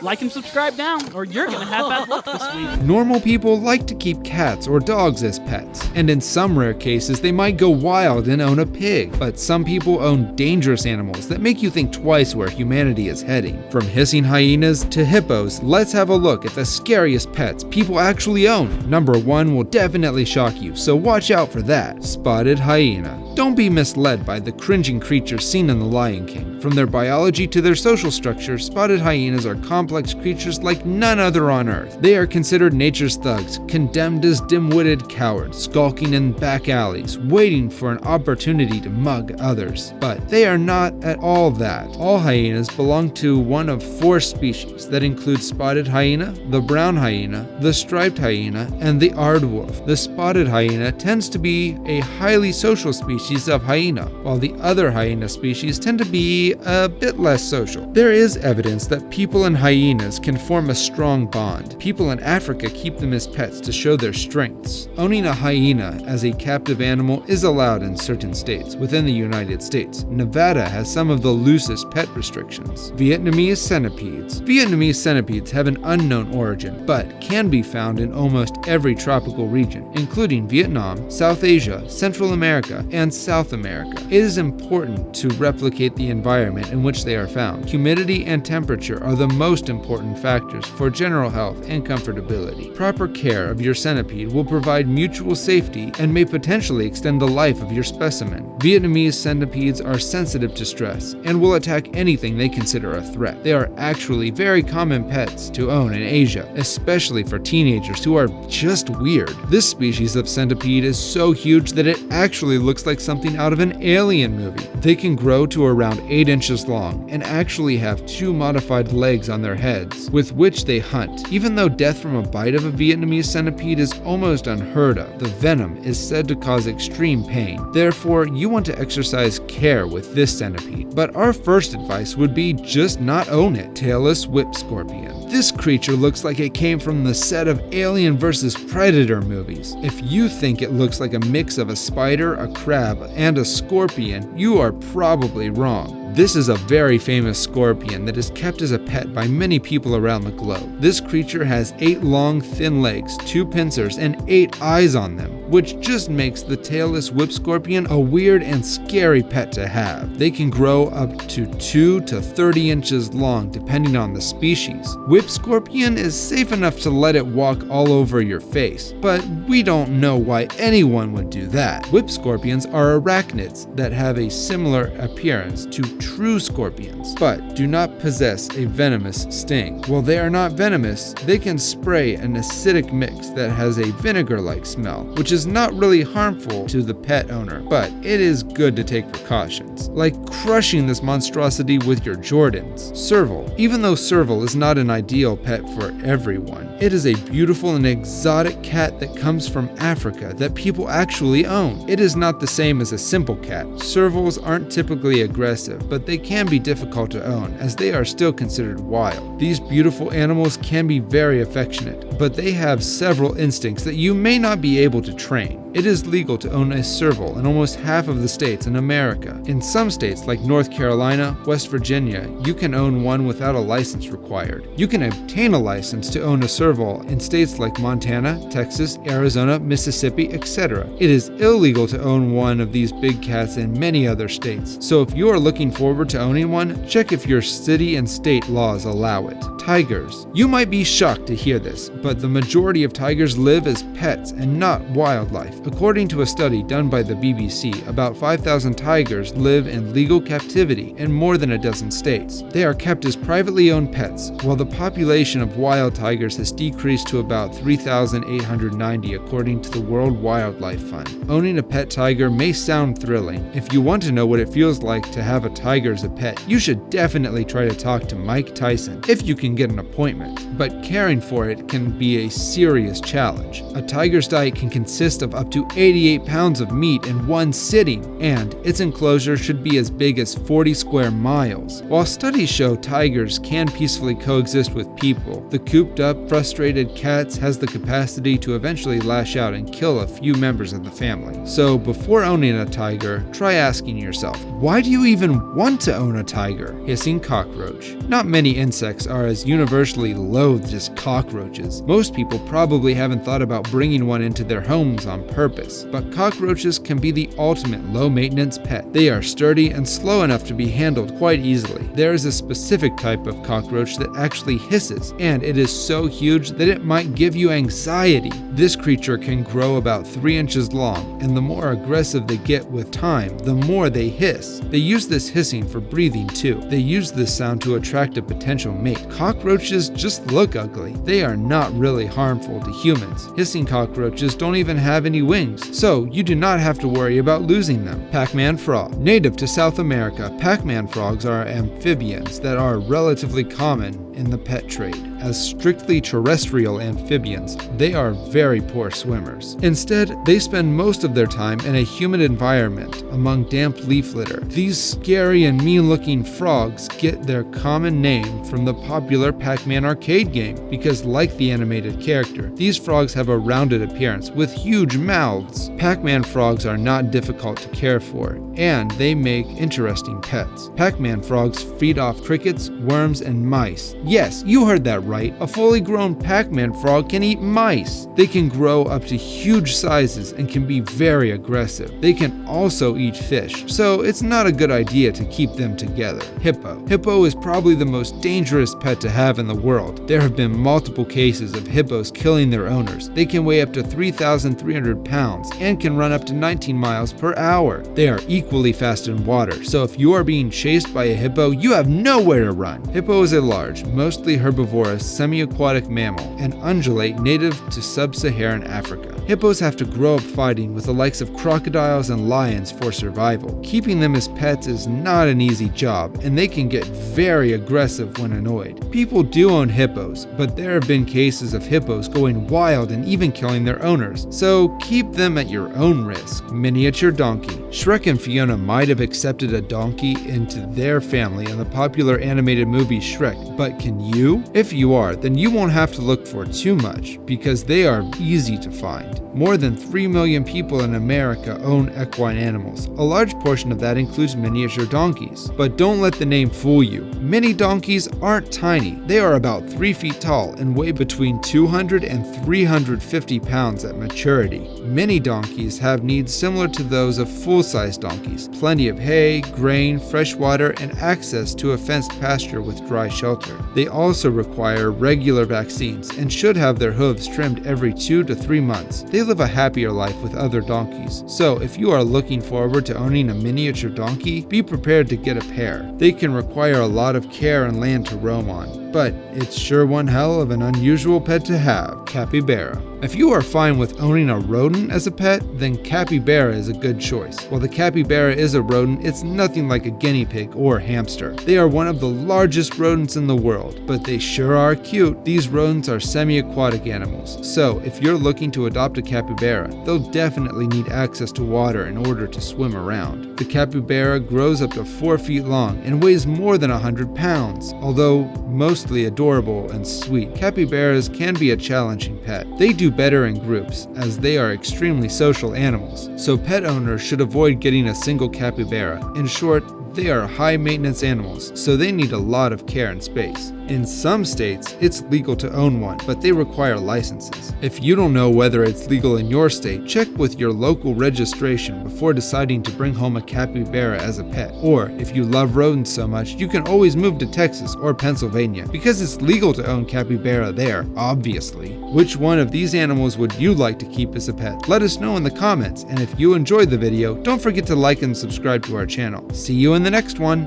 Like and subscribe now, or you're gonna have bad luck this week. Normal people like to keep cats or dogs as pets, and in some rare cases they might go wild and own a pig. But some people own dangerous animals that make you think twice where humanity is heading. From hissing hyenas to hippos, let's have a look at the scariest pets people actually own. Number 1 will definitely shock you, so watch out for that. Spotted hyena. Don't be misled by the cringing creatures seen in The Lion King. From their biology to their social structure, spotted hyenas are complex creatures like none other on Earth. They are considered nature's thugs, condemned as dim-witted cowards, skulking in back alleys, waiting for an opportunity to mug others. But they are not at all that. All hyenas belong to one of 4 species that include spotted hyena, the brown hyena, the striped hyena, and the aardwolf. The spotted hyena tends to be a highly social species of hyena, while the other hyena species tend to be a bit less social. There is evidence that people and hyenas can form a strong bond. People in Africa keep them as pets to show their strengths. Owning a hyena as a captive animal is allowed in certain states within the United States. Nevada has some of the loosest pet restrictions. Vietnamese centipedes. Vietnamese centipedes have an unknown origin, but can be found in almost every tropical region, including Vietnam, South Asia, Central America, and South America. It is important to replicate the environment in which they are found. Humidity and temperature are the most important factors for general health and comfortability. Proper care of your centipede will provide mutual safety and may potentially extend the life of your specimen. Vietnamese centipedes are sensitive to stress and will attack anything they consider a threat. They are actually very common pets to own in Asia, especially for teenagers who are just weird. This species of centipede is so huge that it actually looks like something out of an alien movie. They can grow to around 8 inches long and actually have 2 modified legs on their heads, with which they hunt. Even though death from a bite of a Vietnamese centipede is almost unheard of, the venom is said to cause extreme pain. Therefore, you want to exercise care with this centipede. But our first advice would be just not own it. Tailless whip scorpion. This creature looks like it came from the set of Alien vs. Predator movies. If you think it looks like a mix of a spider, a crab, and a scorpion, you are probably wrong. This is a very famous scorpion that is kept as a pet by many people around the globe. This creature has 8 long, thin legs, 2 pincers, and 8 eyes on them, which just makes the tailless whip scorpion a weird and scary pet to have. They can grow up to 2 to 30 inches long depending on the species. Whip scorpion is safe enough to let it walk all over your face, but we don't know why anyone would do that. Whip scorpions are arachnids that have a similar appearance to true scorpions, but do not possess a venomous sting. While they are not venomous, they can spray an acidic mix that has a vinegar-like smell, which is not really harmful to the pet owner, but it is good to take precautions, like crushing this monstrosity with your Jordans. Serval. Even though serval is not an ideal pet for everyone, it is a beautiful and exotic cat that comes from Africa that people actually own. It is not the same as a simple cat. Servals aren't typically aggressive, but they can be difficult to own as they are still considered wild. These beautiful animals can be very affectionate, but they have several instincts that you may not be able to train. It is legal to own a serval in almost half of the states in America. In some states like North Carolina, West Virginia, you can own one without a license required. You can obtain a license to own a serval in states like Montana, Texas, Arizona, Mississippi, etc. It is illegal to own one of these big cats in many other states. So if you are looking forward to owning one, check if your city and state laws allow it. Tigers. You might be shocked to hear this, but the majority of tigers live as pets and not wildlife. According to a study done by the BBC, about 5,000 tigers live in legal captivity in more than a dozen states. They are kept as privately owned pets, while the population of wild tigers has decreased to about 3,890 according to the World Wildlife Fund. Owning a pet tiger may sound thrilling. If you want to know what it feels like to have a tiger as a pet, you should definitely try to talk to Mike Tyson if you can get an appointment. But caring for it can be a serious challenge. A tiger's diet can consist consist of up to 88 pounds of meat in one sitting, and its enclosure should be as big as 40 square miles. While studies show tigers can peacefully coexist with people, the cooped up, frustrated cat has the capacity to eventually lash out and kill a few members of the family. So before owning a tiger, try asking yourself, why do you even want to own a tiger? Hissing cockroach. Not many insects are as universally loathed as cockroaches. Most people probably haven't thought about bringing one into their homes on purpose, but cockroaches can be the ultimate low-maintenance pet. They are sturdy and slow enough to be handled quite easily. There is a specific type of cockroach that actually hisses, and it is so huge that it might give you anxiety. This creature can grow about 3 inches long, and the more aggressive they get with time, the more they hiss. They use this hissing for breathing too. They use this sound to attract a potential mate. Cockroaches just look ugly. They are not really harmful to humans. Hissing cockroaches don't even have any wings, so you do not have to worry about losing them. Pac-Man frog. Native to South America, Pac-Man frogs are amphibians that are relatively common in the pet trade. As strictly terrestrial amphibians, they are very poor swimmers. Instead, they spend most of their time in a humid environment among damp leaf litter. These scary and mean-looking frogs get their common name from the popular Pac-Man arcade game because, like the animated character, these frogs have a rounded appearance with huge mouths. Pac-Man frogs are not difficult to care for, and they make interesting pets. Pac-Man frogs feed off crickets, worms, and mice. Yes, you heard that right. A fully grown Pac-Man frog can eat mice. They can grow up to huge sizes and can be very aggressive. They can also eat fish, so it's not a good idea to keep them together. Hippo. Hippo is probably the most dangerous pet to have in the world. There have been multiple cases of hippos killing their owners. They can weigh up to 3,300 pounds and can run up to 19 miles per hour. They are equally fast in water, so if you are being chased by a hippo, you have nowhere to run. Hippo is a large, mostly herbivorous, semi-aquatic mammal, and ungulate native to sub-Saharan Africa. Hippos have to grow up fighting with the likes of crocodiles and lions for survival. Keeping them as pets is not an easy job, and they can get very aggressive when annoyed. People do own hippos, but there have been cases of hippos going wild and even killing their owners, so keep them at your own risk. Miniature donkey. Shrek and Fiona might have accepted a donkey into their family in the popular animated movie Shrek, but can you? If you are, then you won't have to look for too much, because they are easy to find. More than 3 million people in America own equine animals. A large portion of that includes miniature donkeys. But don't let the name fool you. Mini donkeys aren't tiny. They are about 3 feet tall and weigh between 200 and 350 pounds at maturity. Mini donkeys have needs similar to those of full-size donkeys. Plenty of hay, grain, fresh water, and access to a fenced pasture with dry shelter. They also require regular vaccines and should have their hooves trimmed every 2 to 3 months. They live a happier life with other donkeys, so if you are looking forward to owning a miniature donkey, be prepared to get a pair. They can require a lot of care and land to roam on, but it's sure one hell of an unusual pet to have. Capybara. If you are fine with owning a rodent as a pet, then capybara is a good choice. While the capybara is a rodent, it's nothing like a guinea pig or hamster. They are one of the largest rodents in the world, but they sure are cute. These rodents are semi-aquatic animals, so if you're looking to adopt a capybara, they'll definitely need access to water in order to swim around. The capybara grows up to 4 feet long and weighs more than 100 pounds. Although mostly adorable and sweet, capybaras can be a challenging pet. They do better in groups, as they are extremely social animals, so pet owners should avoid getting a single capybara. In short, they are high-maintenance animals, so they need a lot of care and space. In some states, it's legal to own one, but they require licenses. If you don't know whether it's legal in your state, check with your local registration before deciding to bring home a capybara as a pet. Or, if you love rodents so much, you can always move to Texas or Pennsylvania, because it's legal to own capybara there, obviously. Which one of these animals would you like to keep as a pet? Let us know in the comments, and if you enjoyed the video, don't forget to like and subscribe to our channel. See you in the next one!